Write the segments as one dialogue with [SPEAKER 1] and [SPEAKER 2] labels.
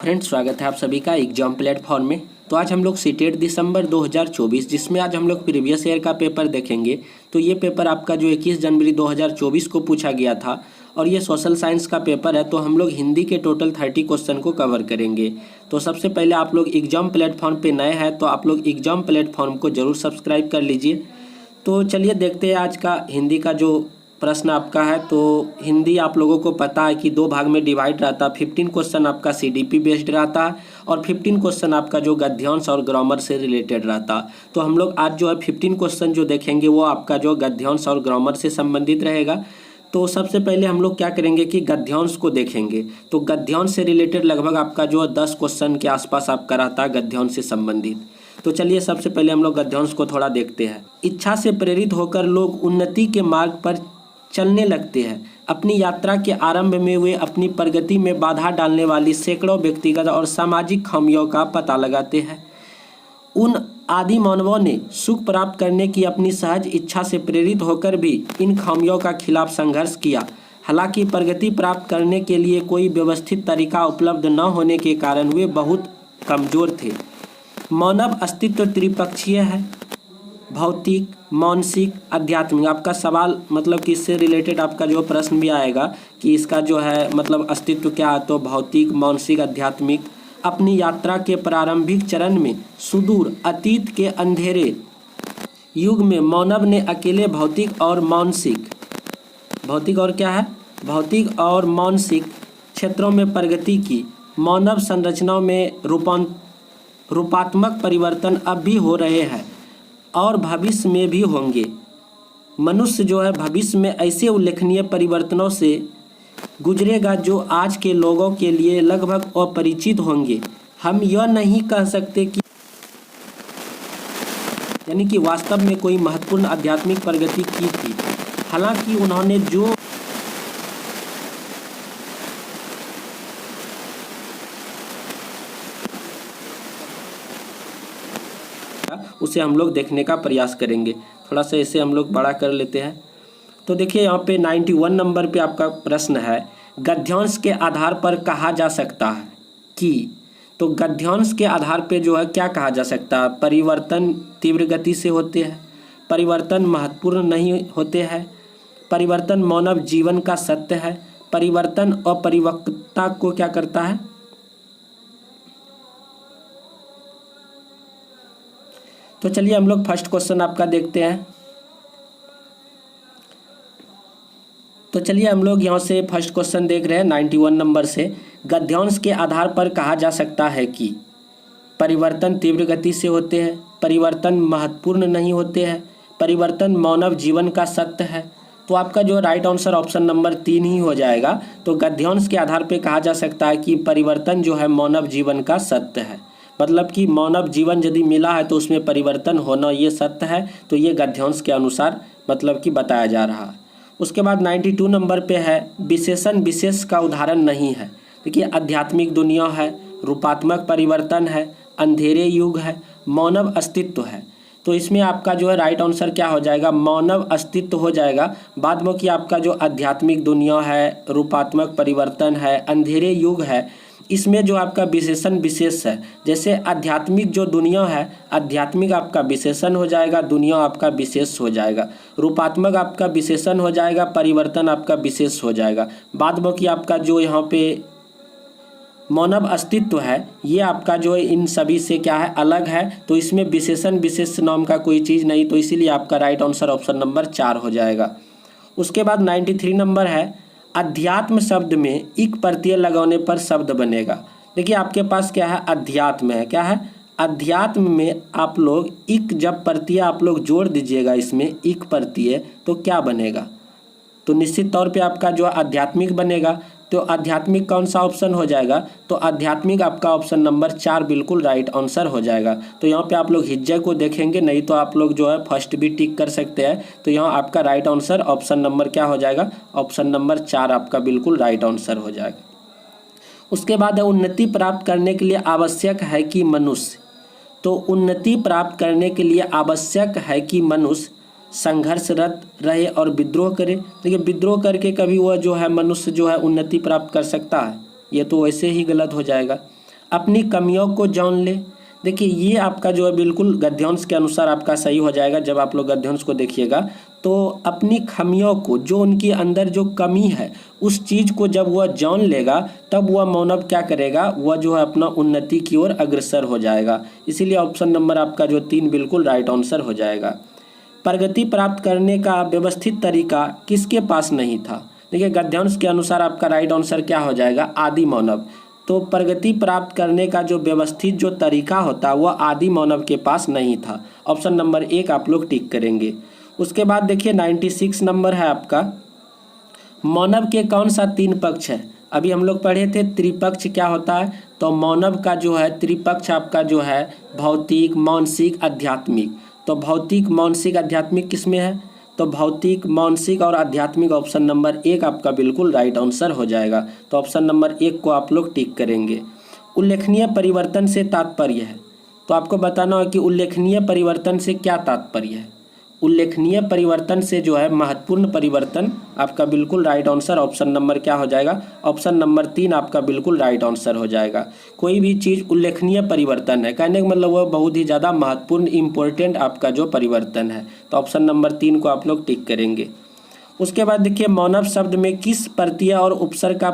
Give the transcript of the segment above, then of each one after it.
[SPEAKER 1] Friends, स्वागत है आप सभी का एग्जाम प्लेटफॉर्म में। तो आज हम लोग सीटेट दिसंबर 2024 जिसमें आज हम लोग प्रीवियस ईयर का पेपर देखेंगे। तो ये पेपर आपका जो 21 जनवरी 2024 को पूछा गया था और ये सोशल साइंस का पेपर है। तो हम लोग हिंदी के टोटल 30 क्वेश्चन को कवर करेंगे। तो सबसे पहले आप लोग एग्जाम प्लेटफॉर्म पे नए हैं तो आप लोग एग्जाम प्लेटफॉर्म को ज़रूर सब्सक्राइब कर लीजिए। तो चलिए देखते हैं आज का हिंदी का जो प्रश्न आपका है। तो हिंदी आप लोगों को पता है कि 2 भाग में डिवाइड रहता है। 15 क्वेश्चन आपका सीडीपी बेस्ड रहता है और 15 क्वेश्चन आपका जो गद्यांश और ग्रामर से रिलेटेड रहता है। तो हम लोग आज जो है 15 क्वेश्चन जो देखेंगे वो आपका जो गद्यांश और ग्रामर से संबंधित रहेगा। तो सबसे पहले हम लोग क्या करेंगे कि गद्यांश को देखेंगे। तो गद्यांश से रिलेटेड लगभग आपका जो 10 क्वेश्चन के आसपास आपका रहता है गद्यांश से संबंधित। तो चलिए सबसे पहले हम लोग गद्यांश को थोड़ा देखते हैं। इच्छा से प्रेरित होकर लोग उन्नति के मार्ग पर चलने लगते हैं। अपनी यात्रा के आरंभ में वे अपनी प्रगति में बाधा डालने वाली सैकड़ों व्यक्तिगत और सामाजिक खामियों का पता लगाते हैं। उन आदि मानवों ने सुख प्राप्त करने की अपनी सहज इच्छा से प्रेरित होकर भी इन खामियों का खिलाफ संघर्ष किया। हालांकि प्रगति प्राप्त करने के लिए कोई व्यवस्थित तरीका उपलब्ध न होने के कारण वे बहुत कमज़ोर थे। मानव अस्तित्व त्रिपक्षीय है, भौतिक, मानसिक, आध्यात्मिक। आपका सवाल मतलब कि इससे रिलेटेड आपका जो प्रश्न भी आएगा कि इसका जो है मतलब अस्तित्व क्या है। तो भौतिक, मानसिक, आध्यात्मिक। अपनी यात्रा के प्रारंभिक चरण में सुदूर अतीत के अंधेरे युग में मानव ने अकेले भौतिक और मानसिक क्षेत्रों में प्रगति की। मानव संरचनाओं में रूपात्मक परिवर्तन अब भी हो रहे हैं और भविष्य में भी होंगे। मनुष्य जो है भविष्य में ऐसे उल्लेखनीय परिवर्तनों से गुजरेगा जो आज के लोगों के लिए लगभग अपरिचित होंगे। हम यह नहीं कह सकते कि यानी कि वास्तव में कोई महत्वपूर्ण आध्यात्मिक प्रगति की थी। हालांकि उन्होंने जो उसे हम लोग देखने का प्रयास करेंगे। थोड़ा सा इसे हम लोग बड़ा कर लेते हैं। तो देखिए यहाँ पे 91 नंबर पे आपका प्रश्न है, गद्यांश के आधार पर कहा जा सकता है कि। तो गद्यांश के आधार पे जो है क्या कहा जा सकता है। परिवर्तन तीव्र गति से होते हैं, परिवर्तन महत्वपूर्ण नहीं होते हैं, परिवर्तन मानव जीवन का सत्य है, परिवर्तन अपरिपक्वता को क्या करता है। तो चलिए हम लोग फर्स्ट क्वेश्चन आपका देखते हैं। तो चलिए हम लोग यहाँ से फर्स्ट क्वेश्चन देख रहे हैं 91 नंबर से। गद्यांश के आधार पर कहा जा सकता है कि परिवर्तन तीव्र गति से होते हैं, परिवर्तन महत्वपूर्ण नहीं होते हैं, परिवर्तन मानव जीवन का सत्य है। तो आपका जो राइट आंसर ऑप्शन नंबर 3 ही हो जाएगा। तो गद्यांश के आधार पर कहा जा सकता है कि परिवर्तन जो है मानव जीवन का सत्य है। मतलब कि मानव जीवन यदि मिला है तो उसमें परिवर्तन होना ये सत्य है। तो ये गद्यांश के अनुसार मतलब कि बताया जा रहा है। उसके बाद 92 नंबर पे है, विशेषण विशेष का उदाहरण नहीं है। देखिए आध्यात्मिक दुनिया है, रूपात्मक परिवर्तन है, अंधेरे युग है, मानव अस्तित्व है। तो इसमें आपका जो है राइट आंसर क्या हो जाएगा, मानव अस्तित्व हो जाएगा। बाद में कि आपका जो आध्यात्मिक दुनिया है, रूपात्मक परिवर्तन है, अंधेरे युग है, इसमें जो आपका विशेषण विशेष है। जैसे आध्यात्मिक जो दुनिया है, आध्यात्मिक आपका विशेषण हो जाएगा, दुनिया आपका विशेष हो जाएगा। रूपात्मक आपका विशेषण हो जाएगा, परिवर्तन आपका विशेष हो जाएगा। बाद में कि आपका जो यहाँ पे मानव अस्तित्व है ये आपका जो है इन सभी से क्या है, अलग है। तो इसमें विशेषण विशेष नाम का कोई चीज़ नहीं। तो इसीलिए आपका राइट आंसर ऑप्शन नंबर 4 हो जाएगा। उसके बाद 93 नंबर है, अध्यात्म शब्द में इक प्रत्यय लगाने पर शब्द बनेगा। देखिए आपके पास क्या है, अध्यात्म है। क्या है, अध्यात्म में आप लोग इक जब प्रत्यय आप लोग जोड़ दीजिएगा इसमें इक प्रत्यय तो क्या बनेगा। तो निश्चित तौर पे आपका जो आध्यात्मिक बनेगा। तो आध्यात्मिक कौन सा ऑप्शन हो जाएगा, तो आध्यात्मिक आपका ऑप्शन नंबर 4 बिल्कुल राइट आंसर हो जाएगा। तो यहाँ पे आप लोग हिज्जे को देखेंगे, नहीं तो आप लोग जो है फर्स्ट भी टिक कर सकते हैं। तो यहाँ आपका राइट आंसर ऑप्शन नंबर क्या हो जाएगा, ऑप्शन नंबर 4 आपका बिल्कुल राइट आंसर हो जाएगा। उसके बाद उन्नति प्राप्त करने के लिए आवश्यक है कि मनुष्य। तो उन्नति प्राप्त करने के लिए आवश्यक है कि मनुष्य संघर्षरत रहे और विद्रोह करे। देखिए विद्रोह करके कभी वह जो है मनुष्य जो है उन्नति प्राप्त कर सकता है, ये तो वैसे ही गलत हो जाएगा। अपनी कमियों को जान ले। देखिए ये आपका जो है बिल्कुल गद्यांश के अनुसार आपका सही हो जाएगा। जब आप लोग गद्यांश को देखिएगा तो अपनी खामियों को, जो उनके अंदर जो कमी है उस चीज़ को जब वह जान लेगा तब वह मानव क्या करेगा, वह जो है अपना उन्नति की ओर अग्रसर हो जाएगा। इसीलिए ऑप्शन नंबर आपका जो 3 बिल्कुल राइट आंसर हो जाएगा। प्रगति प्राप्त करने का व्यवस्थित तरीका किसके पास नहीं था। देखिए गद्यांश के अनुसार आपका राइट आंसर क्या हो जाएगा, आदि मानव। तो प्रगति प्राप्त करने का जो व्यवस्थित जो तरीका होता है वह आदि मानव के पास नहीं था। ऑप्शन नंबर 1 आप लोग टिक करेंगे। उसके बाद देखिए 96 नंबर है आपका, मानव के कौन सा 3 पक्ष है। अभी हम लोग पढ़े थे त्रिपक्ष क्या होता है, तो मानव का जो है त्रिपक्ष आपका जो है भौतिक, मानसिक, आध्यात्मिक। तो भौतिक, मानसिक, आध्यात्मिक किसमें है, तो भौतिक, मानसिक और आध्यात्मिक। ऑप्शन नंबर 1 आपका बिल्कुल राइट आंसर हो जाएगा। तो ऑप्शन नंबर 1 को आप लोग टिक करेंगे। उल्लेखनीय परिवर्तन से तात्पर्य है, तो आपको बताना है कि उल्लेखनीय परिवर्तन से क्या तात्पर्य है। उल्लेखनीय परिवर्तन से जो है महत्वपूर्ण परिवर्तन, आपका बिल्कुल राइट आंसर ऑप्शन नंबर क्या हो जाएगा, ऑप्शन नंबर 3 आपका बिल्कुल राइट आंसर हो जाएगा। कोई भी चीज़ उल्लेखनीय परिवर्तन है, कहने का मतलब वह बहुत ही ज़्यादा महत्वपूर्ण इम्पोर्टेंट आपका जो परिवर्तन है। तो ऑप्शन नंबर 3 को आप लोग टिक करेंगे। उसके बाद देखिए मानव शब्द में किस प्रत्यय और उपसर्ग का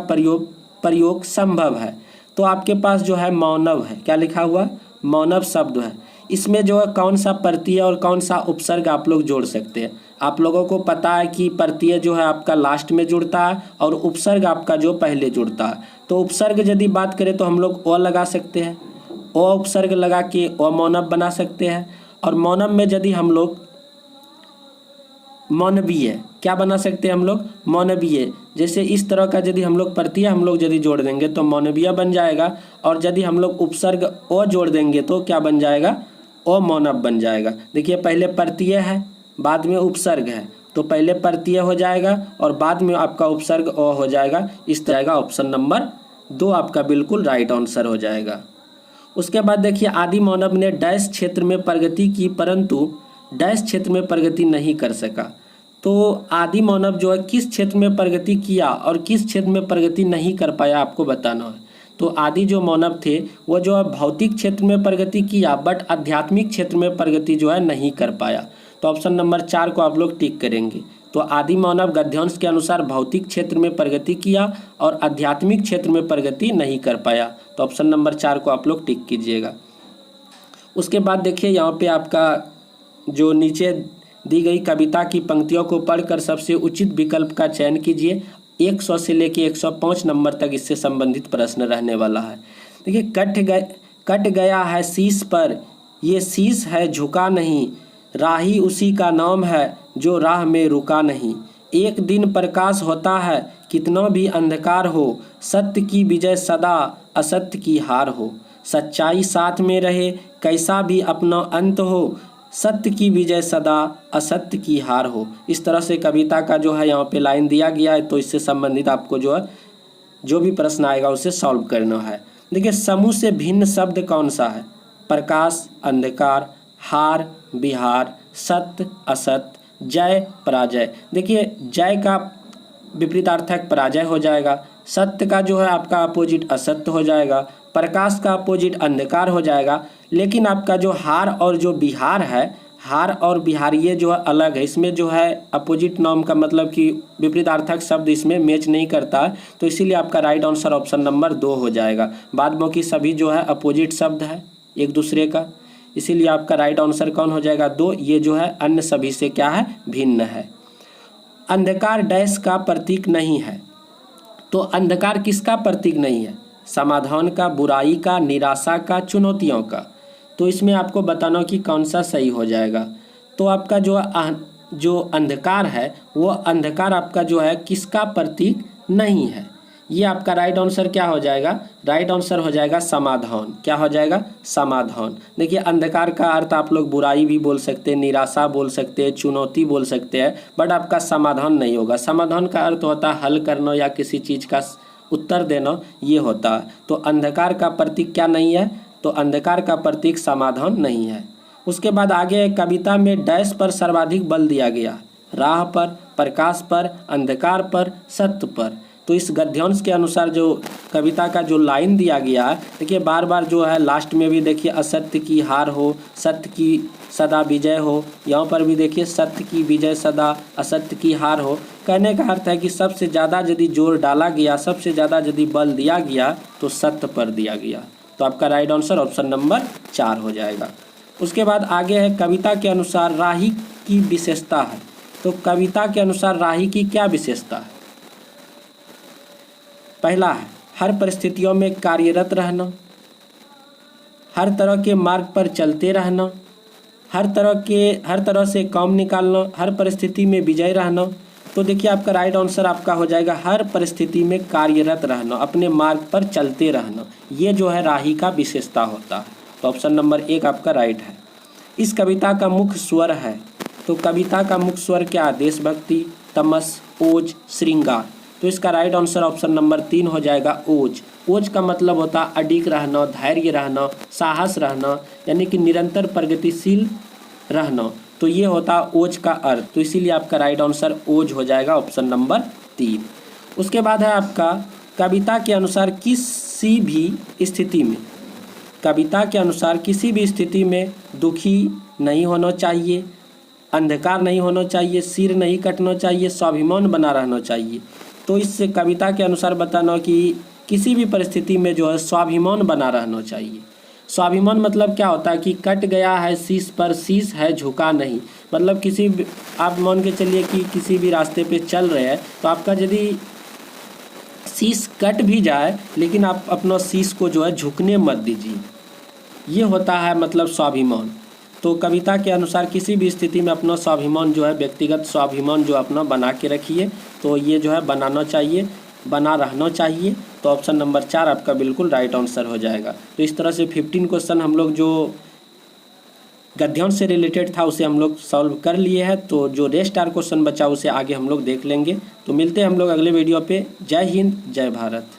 [SPEAKER 1] प्रयोग संभव है। तो आपके पास जो है मानव है, क्या लिखा हुआ, मानव शब्द है। इसमें जो है कौन सा प्रत्यय और कौन सा उपसर्ग आप लोग जोड़ सकते हैं। आप लोगों को पता है कि प्रत्यय जो है आपका लास्ट में जुड़ता है और उपसर्ग आपका जो पहले जुड़ता है। तो उपसर्ग यदि बात करें तो हम लोग अ लगा सकते हैं, अ उपसर्ग लगा के अमानव बना सकते हैं। और मानव में यदि हम लोग मानवीय क्या बना सकते हैं, हम लोग मानवीय। जैसे इस तरह का यदि हम लोग प्रत्यय हम लोग यदि जोड़ देंगे तो मानवीय बन जाएगा। और यदि हम लोग उपसर्ग अ जोड़ देंगे तो क्या बन जाएगा, अमानव बन जाएगा। देखिए पहले प्रत्यय है बाद में उपसर्ग है, तो पहले प्रत्यय हो जाएगा और बाद में आपका उपसर्ग अ हो जाएगा। इस तरह ऑप्शन नंबर 2 आपका बिल्कुल राइट आंसर हो जाएगा। उसके बाद देखिए आदि मानव ने डैश क्षेत्र में प्रगति की परंतु डैश क्षेत्र में प्रगति नहीं कर सका। तो आदि मानव जो है किस क्षेत्र में प्रगति किया और किस क्षेत्र में प्रगति नहीं कर पाया, आपको बताना है। तो आदि जो मानव थे वो जो है भौतिक क्षेत्र में प्रगति किया बट आध्यात्मिक क्षेत्र में प्रगति जो है नहीं कर पाया। तो ऑप्शन नंबर 4 को आप लोग टिक करेंगे। तो आदि मानव गद्यांश के अनुसार भौतिक क्षेत्र में प्रगति किया और आध्यात्मिक क्षेत्र में प्रगति नहीं कर पाया। तो ऑप्शन नंबर 4 को आप लोग टिक कीजिएगा। उसके बाद देखिए यहाँ पे आपका जो नीचे दी गई कविता की पंक्तियों को पढ़कर सबसे उचित विकल्प का चयन कीजिए। 100 से लेके 105 नंबर तक इससे संबंधित प्रश्न रहने वाला है। देखिए कट गया है शीश पर, ये शीश है झुका नहीं, राही उसी का नाम है जो राह में रुका नहीं। एक दिन प्रकाश होता है कितना भी अंधकार हो, सत्य की विजय सदा असत्य की हार हो। सच्चाई साथ में रहे कैसा भी अपना अंत हो, सत्य की विजय सदा असत्य की हार हो। इस तरह से कविता का जो है यहाँ पे लाइन दिया गया है। तो इससे संबंधित आपको जो है जो भी प्रश्न आएगा उसे सॉल्व करना है। देखिए समूह से भिन्न शब्द कौन सा है, प्रकाश, अंधकार, हार, बिहार, सत्य, असत्य, जय, पराजय। देखिए जय का विपरीतार्थक पराजय हो जाएगा, सत्य का जो है आपका अपोजिट असत्य हो जाएगा, प्रकाश का अपोजिट अंधकार हो जाएगा। लेकिन आपका जो हार और जो बिहार है, हार और बिहार ये जो है अलग है। इसमें जो है अपोजिट नाम का मतलब कि विपरीतार्थक शब्द इसमें मैच नहीं करता है। तो इसीलिए आपका राइट आंसर ऑप्शन नंबर 2 हो जाएगा। बाद बाकी सभी जो है अपोजिट शब्द है एक दूसरे का, इसीलिए आपका राइट आंसर कौन हो जाएगा, 2। ये जो है अन्य सभी से क्या है, भिन्न है। अंधकार डैश का प्रतीक नहीं है। तो अंधकार किसका प्रतीक नहीं है, समाधान का, बुराई का, निराशा का, चुनौतियों का। तो इसमें आपको बताना कि कौन सा सही हो जाएगा। तो आपका जो अंधकार है वो अंधकार आपका जो है किसका प्रतीक नहीं है। ये आपका राइट आंसर क्या हो जाएगा, राइट आंसर हो जाएगा समाधान। क्या हो जाएगा, समाधान। देखिए अंधकार का अर्थ आप लोग बुराई भी बोल सकते हैं, निराशा बोल सकते हैं, चुनौती बोल सकते हैं, बट आपका समाधान नहीं होगा। समाधान का अर्थ होता है हल करना या किसी चीज़ का उत्तर देना, ये होता है। तो अंधकार का प्रतीक क्या नहीं है, तो अंधकार का प्रतीक समाधान नहीं है। उसके बाद आगे कविता में डैश पर सर्वाधिक बल दिया गया, राह पर, प्रकाश पर, अंधकार पर, सत्य पर। तो इस गद्यांश के अनुसार जो कविता का जो लाइन दिया गया है, देखिए बार बार जो है लास्ट में भी देखिए असत्य की हार हो, सत्य की सदा विजय हो, यहाँ पर भी देखिए सत्य की विजय सदा, असत्य की हार हो। कहने का अर्थ है कि सबसे ज़्यादा यदि जोर डाला गया, सबसे ज़्यादा यदि बल दिया गया तो सत्य पर दिया गया। तो आपका राइट आंसर ऑप्शन नंबर 4 हो जाएगा। उसके बाद आगे है कविता के अनुसार राही की विशेषता है। तो कविता के अनुसार राही की क्या विशेषता है? पहला है हर परिस्थितियों में कार्यरत रहना, हर तरह के मार्ग पर चलते रहना, हर तरह से काम निकालना, हर परिस्थिति में विजय रहना। तो देखिए आपका राइट आंसर आपका हो जाएगा हर परिस्थिति में कार्यरत रहना, अपने मार्ग पर चलते रहना। ये जो है राही का विशेषता होता है। तो ऑप्शन नंबर 1 आपका राइट है। इस कविता का मुख्य स्वर है। तो कविता का मुख्य स्वर क्या है? देशभक्ति, तमस, ओज, श्रृंगार। तो इसका राइट आंसर ऑप्शन नंबर 3 हो जाएगा ओज। ओज का मतलब होता है अडिग रहना, धैर्य रहना, साहस रहना, यानी कि निरंतर प्रगतिशील रहना। तो ये होता है ओज का अर्थ। तो इसीलिए आपका राइट आंसर ओज हो जाएगा ऑप्शन नंबर 3। उसके बाद है आपका कविता के अनुसार किसी भी स्थिति में, कविता के अनुसार किसी भी स्थिति में दुखी नहीं होना चाहिए, अंधकार नहीं होना चाहिए, सिर नहीं कटना चाहिए, स्वाभिमान बना रहना चाहिए। तो इस कविता के अनुसार बताना कि किसी भी परिस्थिति में जो है स्वाभिमान बना रहना चाहिए। स्वाभिमान मतलब क्या होता है कि कट गया है शीश पर, शीश है झुका नहीं। मतलब किसी भी, आप मान के चलिए कि किसी भी रास्ते पे चल रहे हैं तो आपका यदि शीश कट भी जाए लेकिन आप अपना शीश को जो है झुकने मत दीजिए। ये होता है मतलब स्वाभिमान। तो कविता के अनुसार किसी भी स्थिति में अपना स्वाभिमान जो है, व्यक्तिगत स्वाभिमान जो अपना बना के रखिए। तो ये जो है बनाना चाहिए, बना रहना चाहिए। तो ऑप्शन नंबर 4 आपका बिल्कुल राइट आंसर हो जाएगा। तो इस तरह से 15 क्वेश्चन हम लोग जो गद्यांश से रिलेटेड था उसे हम लोग सॉल्व कर लिए हैं। तो जो रेस्ट आर क्वेश्चन बचा उसे आगे हम लोग देख लेंगे। तो मिलते हैं हम लोग अगले वीडियो पे। जय हिंद, जय भारत।